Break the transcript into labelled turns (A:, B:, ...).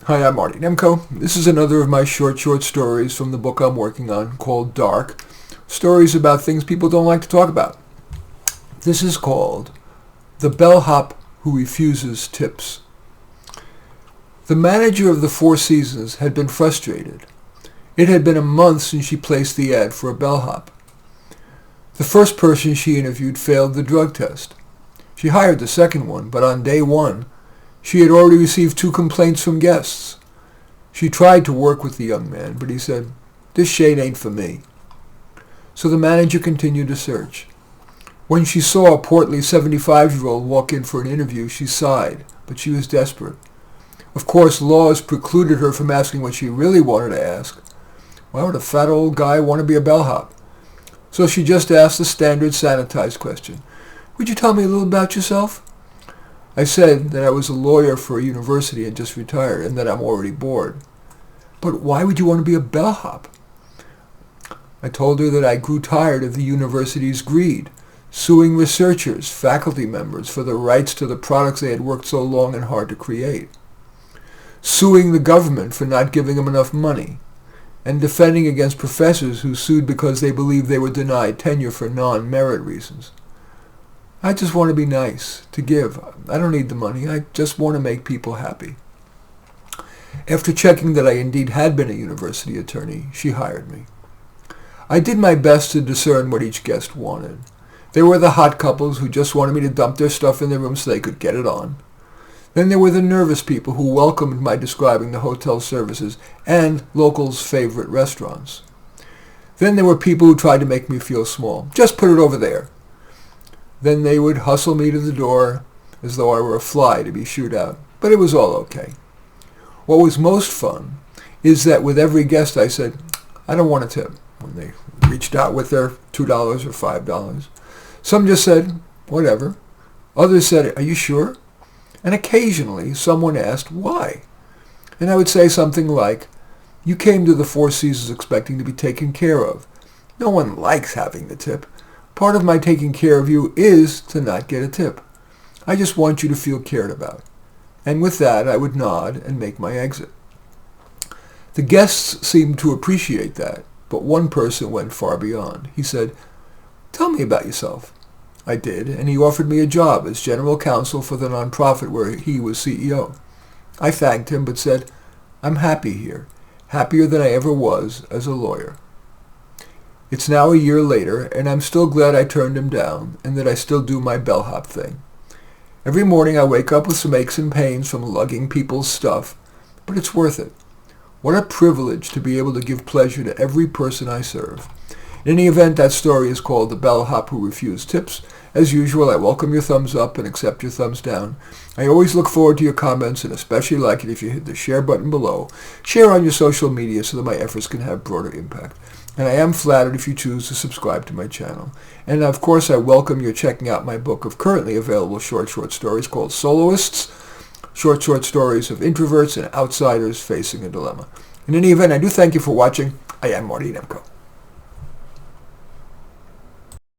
A: Hi, I'm Marty Nemko. This is another of my short stories from the book I'm working on called Dark. Stories about things people don't like to talk about. This is called The Bellhop Who Refuses Tips. The manager of the Four Seasons had been frustrated. It had been a month since she placed the ad for a bellhop. The first person she interviewed failed the drug test. She hired the second one, but on day one, she had already received 2 complaints from guests. She tried to work with the young man, but he said, "This shade ain't for me." So the manager continued to search. When she saw a portly 75-year-old walk in for an interview, she sighed, but she was desperate. Of course, laws precluded her from asking what she really wanted to ask. Why would a fat old guy want to be a bellhop? So she just asked the standard sanitized question. "Would you tell me a little about yourself?" I said that I was a lawyer for a university and just retired, and that I'm already bored. "But why would you want to be a bellhop?" I told her that I grew tired of the university's greed, suing researchers, faculty members for the rights to the products they had worked so long and hard to create, suing the government for not giving them enough money, and defending against professors who sued because they believed they were denied tenure for non-merit reasons. I just want to be nice, to give. I don't need the money. I just want to make people happy. After checking that I indeed had been a university attorney, she hired me. I did my best to discern what each guest wanted. There were the hot couples who just wanted me to dump their stuff in their room so they could get it on. Then there were the nervous people who welcomed my describing the hotel services and locals' favorite restaurants. Then there were people who tried to make me feel small. "Just put it over there." Then they would hustle me to the door as though I were a fly to be shooed out. But it was all okay. What was most fun is that with every guest I said, "I don't want a tip," when they reached out with their $2 or $5. Some just said, "Whatever." Others said, "Are you sure?" And occasionally someone asked, "Why?" And I would say something like, "You came to the Four Seasons expecting to be taken care of. No one likes having the tip. Part of my taking care of you is to not get a tip. I just want you to feel cared about." And with that, I would nod and make my exit. The guests seemed to appreciate that, but one person went far beyond. He said, "Tell me about yourself." I did, and he offered me a job as general counsel for the nonprofit where he was CEO. I thanked him, but said, "I'm happy here, happier than I ever was as a lawyer." It's now a year later, and I'm still glad I turned him down, and that I still do my bellhop thing. Every morning I wake up with some aches and pains from lugging people's stuff, but it's worth it. What a privilege to be able to give pleasure to every person I serve. In any event, that story is called The Bellhop Who Refused Tips. As usual, I welcome your thumbs up and accept your thumbs down. I always look forward to your comments, and especially like it if you hit the share button below. Share on your social media so that my efforts can have broader impact. And I am flattered if you choose to subscribe to my channel. And of course, I welcome your checking out my book of currently available short stories called Soloists, short stories of introverts and outsiders facing a dilemma. In any event, I do thank you for watching. I am Marty Nemko.